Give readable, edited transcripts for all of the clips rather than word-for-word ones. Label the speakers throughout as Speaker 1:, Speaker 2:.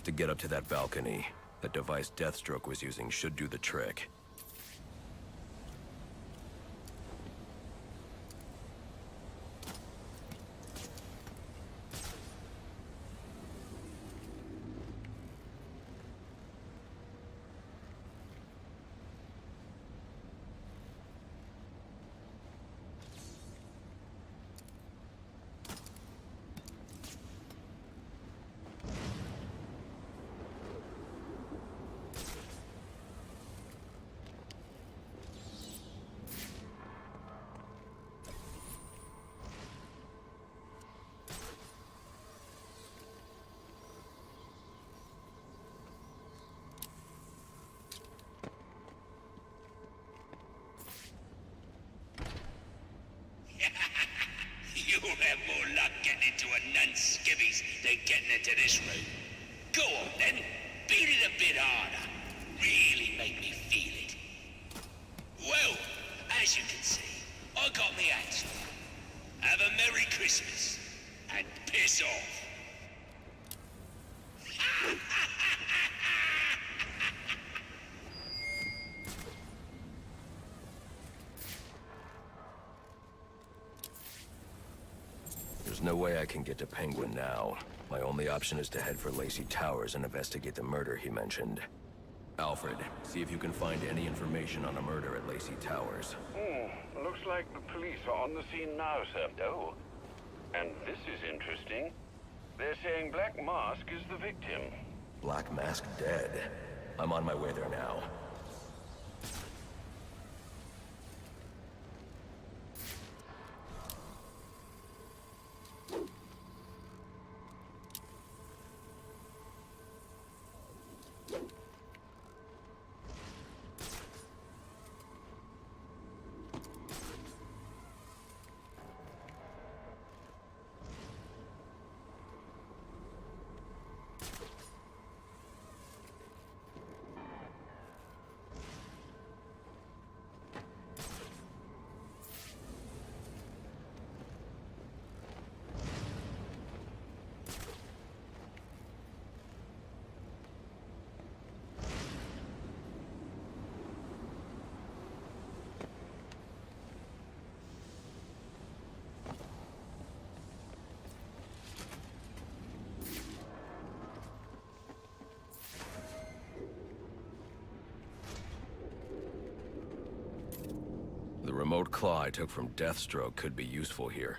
Speaker 1: to get up to that balcony. The device Deathstroke was using should do the trick.
Speaker 2: You'll have more luck getting into a nun's skivvies than getting into this room. Go on then, beat it a bit harder. Really make me feel it. Well, as you can see, I got me hands full. Have a Merry Christmas, and piss off.
Speaker 1: There's no way I can get to Penguin now. My only option is to head for Lacey Towers and investigate the murder he mentioned. Alfred, see if you can find any information on a murder at Lacey Towers.
Speaker 3: Looks like the police are on the scene now, sir. Oh, and this is interesting. They're saying Black Mask is the victim.
Speaker 1: Black Mask dead. I'm on my way there now. The remote claw I took from Deathstroke could be useful here.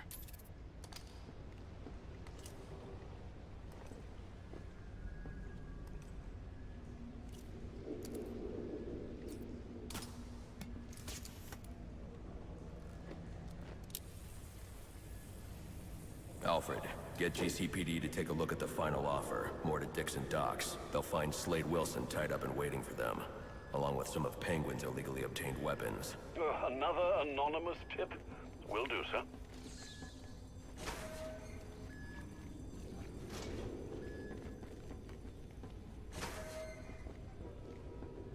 Speaker 1: Alfred, get GCPD to take a look at the final offer. More to Dixon Docks. They'll find Slade Wilson tied up and waiting for them, along with some of Penguin's illegally obtained weapons.
Speaker 3: Another anonymous tip? Will do, sir.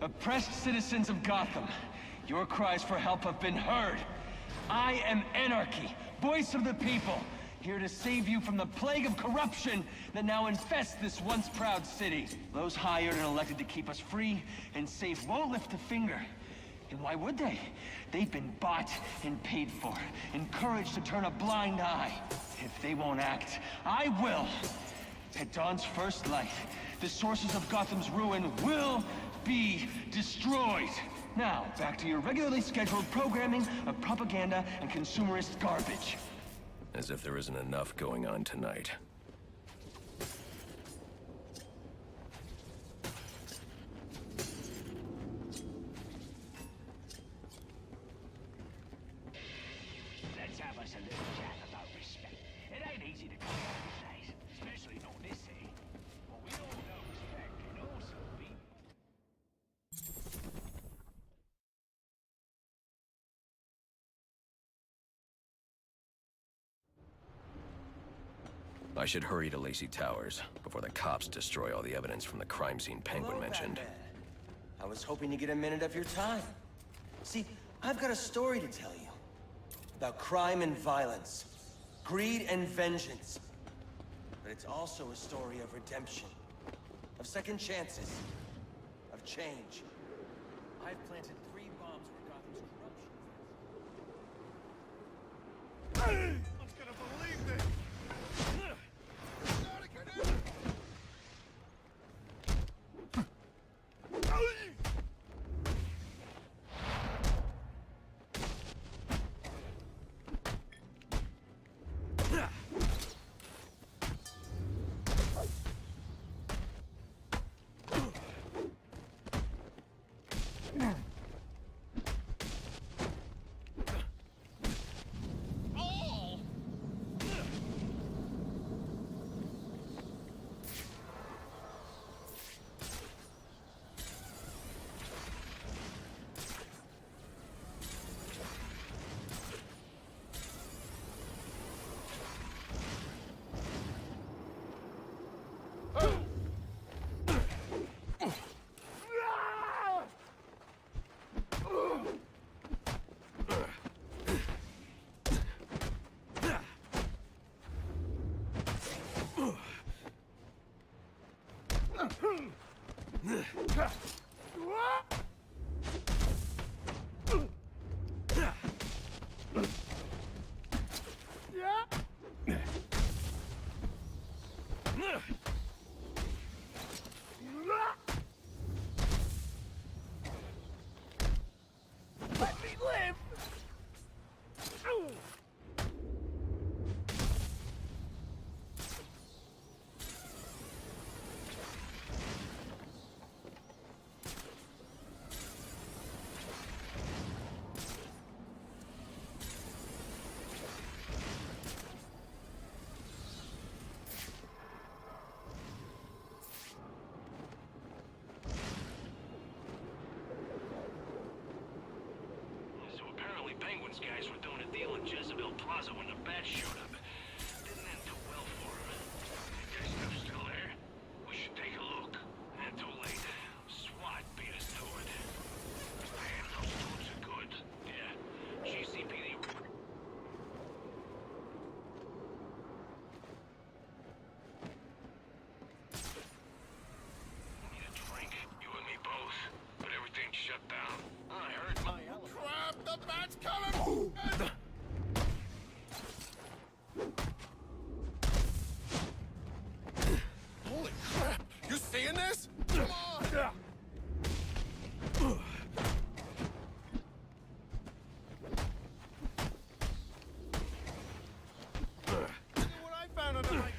Speaker 4: Oppressed citizens of Gotham, your cries for help have been heard. I am Anarchy, voice of the people, here to save you from the plague of corruption that now infests this once proud city. Those hired and elected to keep us free and safe won't lift a finger. And why would they? They've been bought and paid for, encouraged to turn a blind eye. If they won't act, I will. At dawn's first light, the sources of Gotham's ruin will be destroyed. Now, back to your regularly scheduled programming of propaganda and consumerist garbage.
Speaker 1: As if there isn't enough going on tonight.
Speaker 2: Let's have us a little chat about respect. It ain't easy to come by these days, especially not this city. But we all know respect can also be...
Speaker 1: I should hurry to Lacey Towers before the cops destroy all the evidence from the crime scene Penguin mentioned.
Speaker 5: Batman. I was hoping to get a minute of your time. See, I've got a story to tell you. About crime and violence. Greed and vengeance. But it's also a story of redemption. of second chances, of change. I've planted 3 bombs where Gotham's corruption.
Speaker 6: I'm gonna believe this! Let me live!
Speaker 2: Penguins guys were doing a deal in Jezebel Plaza when the bats showed up. Didn't end too well for them. Their stuff still there? We should take a look. Too late. SWAT beat us to it. Man, those dudes are good. Yeah. GCPD. Need a drink? You and me both. But everything's shut down. I heard my elephant.
Speaker 6: Crap! The bat's coming! Holy crap! You seeing this? Come on! Look at what I found under my tree!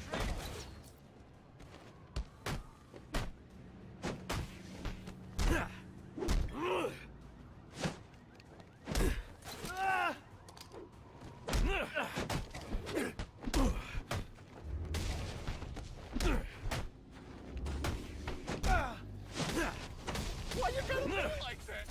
Speaker 6: Why you gotta do it like that?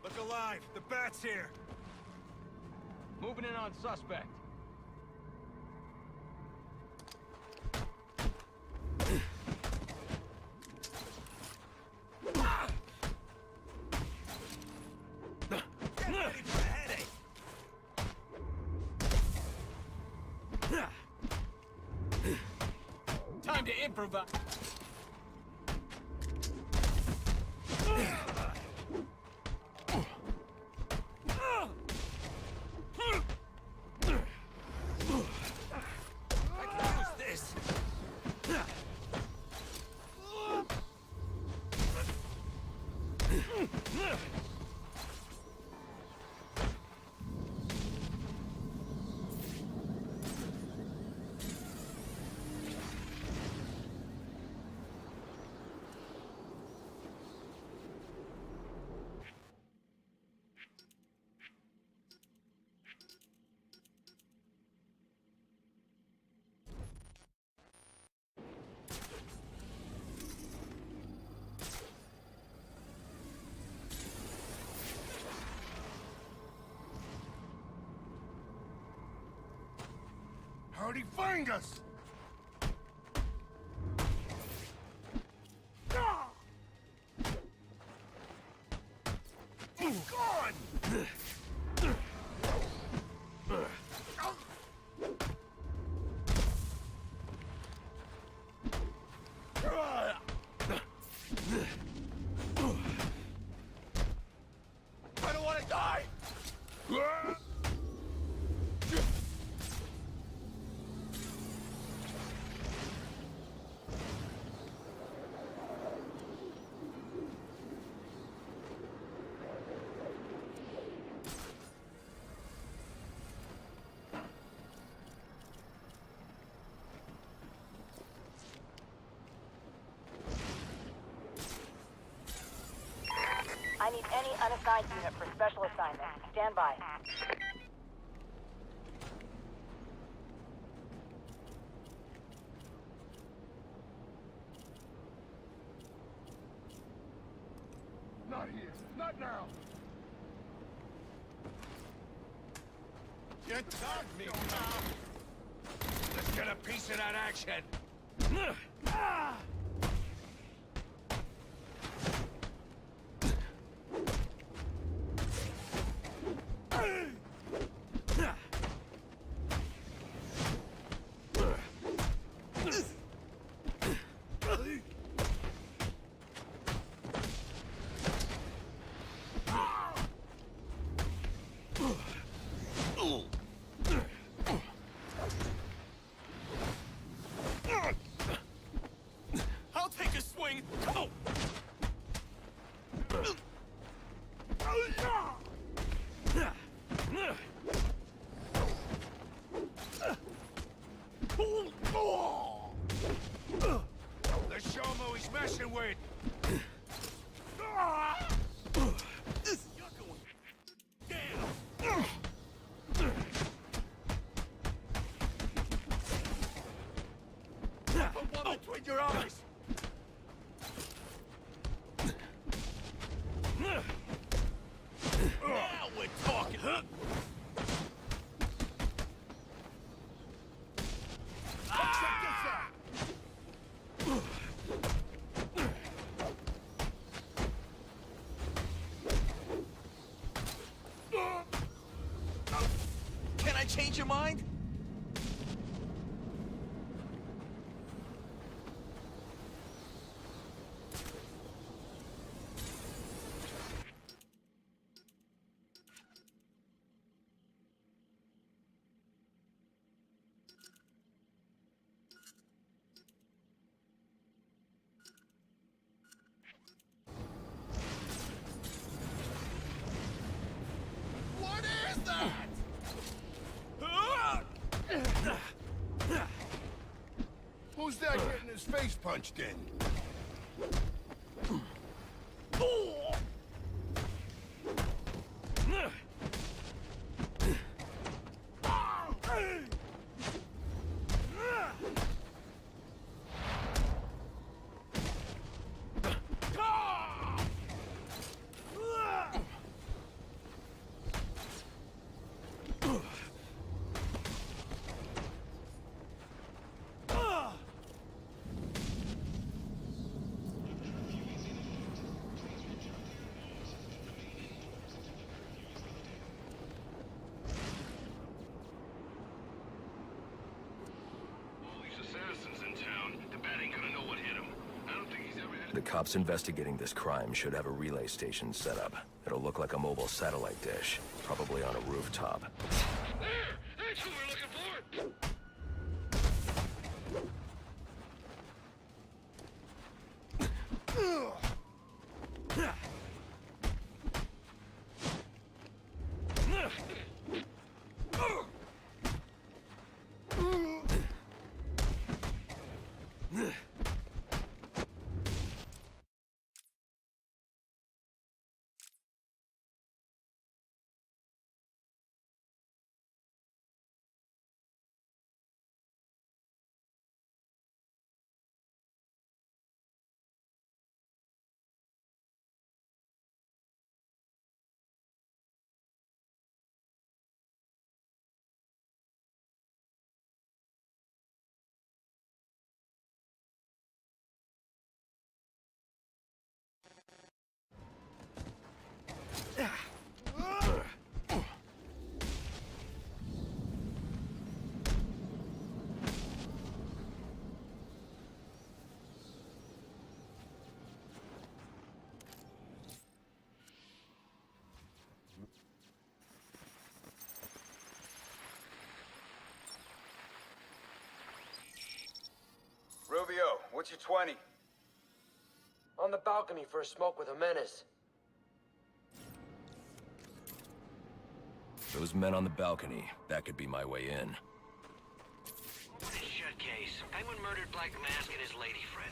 Speaker 6: Look alive! The bat's here!
Speaker 4: Moving in on suspect.
Speaker 6: Get ready for a headache!
Speaker 4: Time to improvise.
Speaker 6: How'd he find us? He's gone! I don't want to die!
Speaker 7: I need any unassigned unit for special assignment. Stand by.
Speaker 6: Not here. Not now. You dogged me, Tom. Let's get a piece of that action. I'll take a swing. Go! Let's show him who he's messing with. You're going down. Put one between your eyes. Now we're talking, huh? Check this out. Can I change your mind? What is that? Who's that getting his face punched in?
Speaker 1: The cops investigating this crime should have a relay station set up. It'll look like a mobile satellite dish, probably on a rooftop.
Speaker 2: There! That's who we're looking for!
Speaker 8: what's your 20?
Speaker 5: On the balcony for a smoke with a menace.
Speaker 1: Those men on the balcony, that could be my way in.
Speaker 9: This shut case. Penguin murdered Black Mask and his lady friend.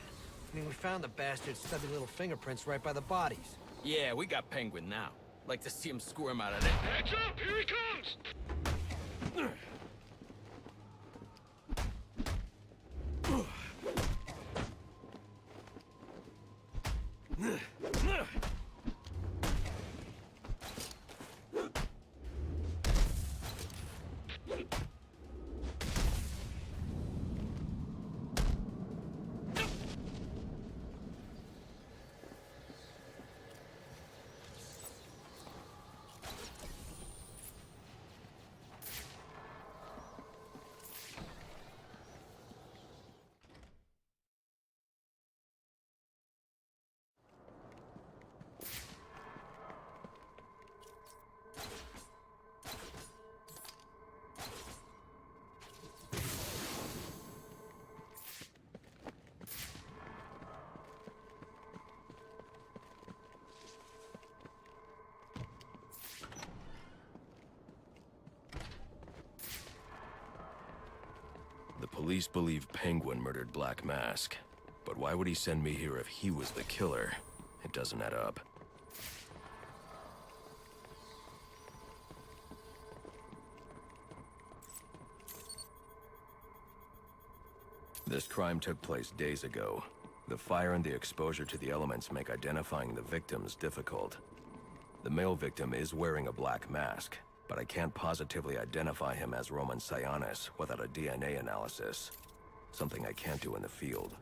Speaker 10: I mean, we found the bastard's stubby little fingerprints right by the bodies.
Speaker 11: Yeah, we got Penguin now. Like to see him squirm out of there.
Speaker 6: Heads up! Here he comes!
Speaker 1: The police believe Penguin murdered Black Mask. But why would he send me here if he was the killer? It doesn't add up. This crime took place days ago. The fire and the exposure to the elements make identifying the victims difficult. The male victim is wearing a black mask, but I can't positively identify him as Roman Sionis without a DNA analysis. Something I can't do in the field.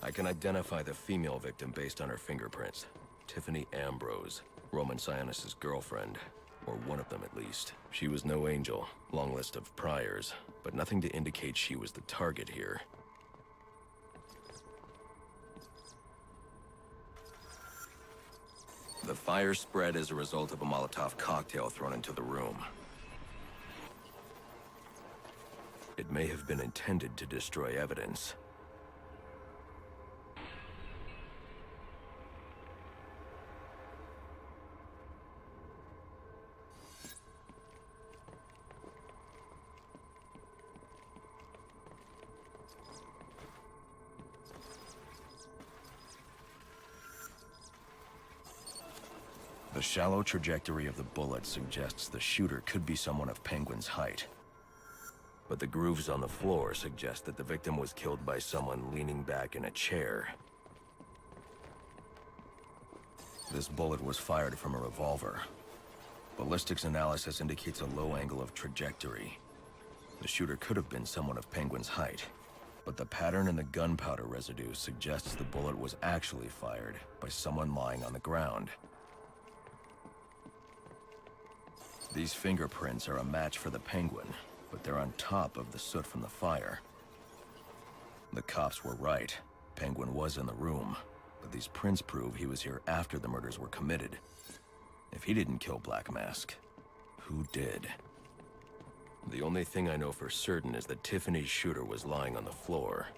Speaker 1: I can identify the female victim based on her fingerprints. Tiffany Ambrose, Roman Sionis' girlfriend. Or one of them at least. She was no angel, long list of priors, but nothing to indicate she was the target here. The fire spread as a result of a Molotov cocktail thrown into the room. It may have been intended to destroy evidence. The shallow trajectory of the bullet suggests the shooter could be someone of Penguin's height. But the grooves on the floor suggest that the victim was killed by someone leaning back in a chair. This bullet was fired from a revolver. Ballistics analysis indicates a low angle of trajectory. The shooter could have been someone of Penguin's height, but the pattern in the gunpowder residue suggests the bullet was actually fired by someone lying on the ground. These fingerprints are a match for the Penguin, but they're on top of the soot from the fire. The cops were right. Penguin was in the room, but these prints prove he was here after the murders were committed. If he didn't kill Black Mask, who did? The only thing I know for certain is that Tiffany's shooter was lying on the floor.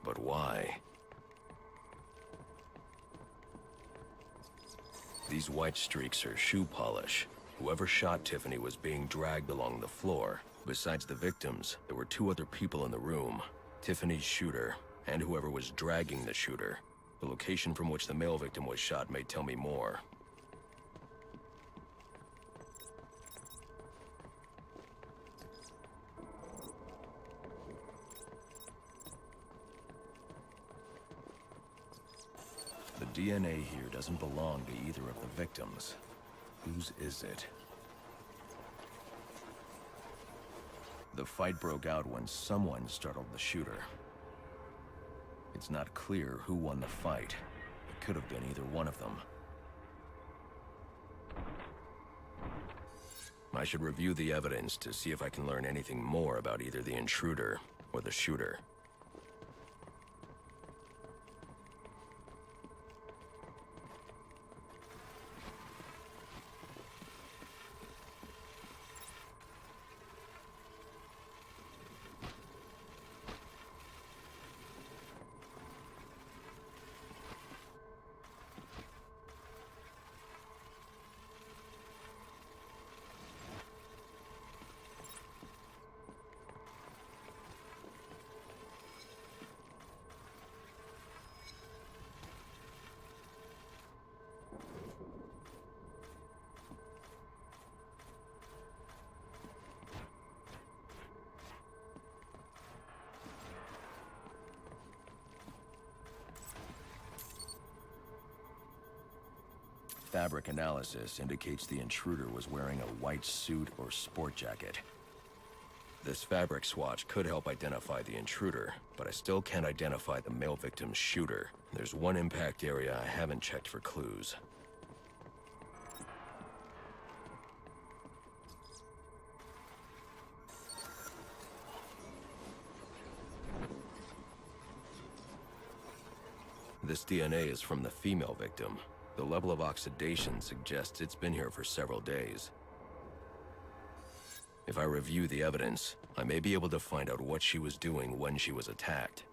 Speaker 1: But why? These white streaks are shoe polish. Whoever shot Tiffany was being dragged along the floor. Besides the victims, there were two other people in the room. Tiffany's shooter, and whoever was dragging the shooter. The location from which the male victim was shot may tell me more. The DNA here doesn't belong to either of the victims. Whose is it? The fight broke out when someone startled the shooter. It's not clear who won the fight. It could have been either one of them. I should review the evidence to see if I can learn anything more about either the intruder or the shooter. Fabric analysis indicates the intruder was wearing a white suit or sport jacket. This fabric swatch could help identify the intruder, but I still can't identify the male victim's shooter. There's one impact area I haven't checked for clues. This DNA is from the female victim. The level of oxidation suggests it's been here for several days. If I review the evidence, I may be able to find out what she was doing when she was attacked.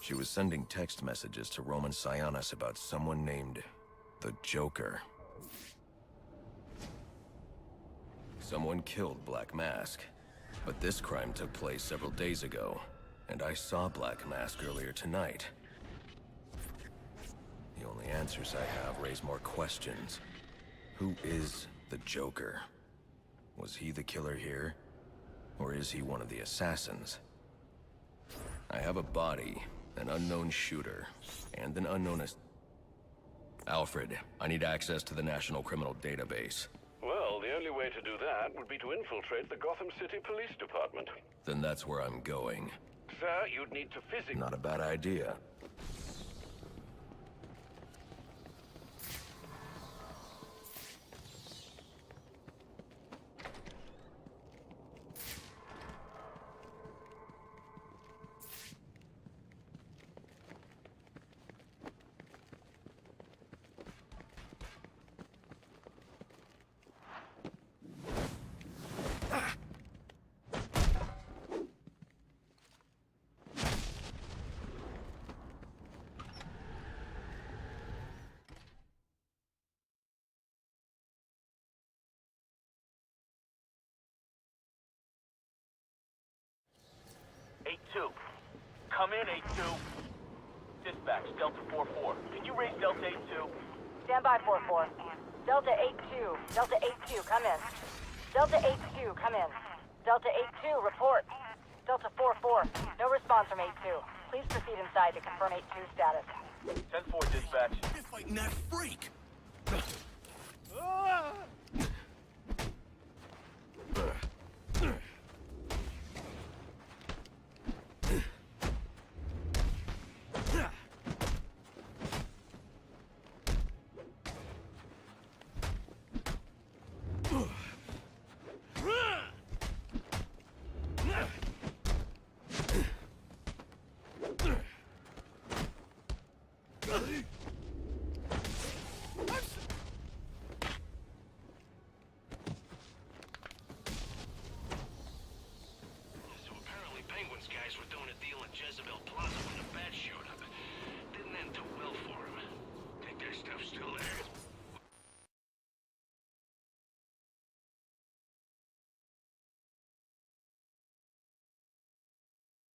Speaker 1: She was sending text messages to Roman Sionis about someone named the Joker. Someone killed Black Mask, but this crime took place several days ago, and I saw Black Mask earlier tonight. The only answers I have raise more questions. Who is the Joker? Was he the killer here? Or is he one of the assassins? I have a body, an unknown shooter, and an unknown Alfred, I need access to the National Criminal Database.
Speaker 3: Well, the only way to do that would be to infiltrate the Gotham City Police Department.
Speaker 1: Then that's where I'm going.
Speaker 3: Sir, you'd need to physically...
Speaker 1: Not a bad idea.
Speaker 8: Come in, 8-2. Dispatch, Delta 4-4. Can you raise Delta 8-2?
Speaker 7: Stand by, 4-4. Delta 8-2. Delta 8-2, come in. Delta 8-2, come in. Delta 8-2, report. Delta 4-4, no response from 8-2. Please proceed inside to confirm 8-2 status.
Speaker 8: 10-4, dispatch.
Speaker 6: You're fighting that freak!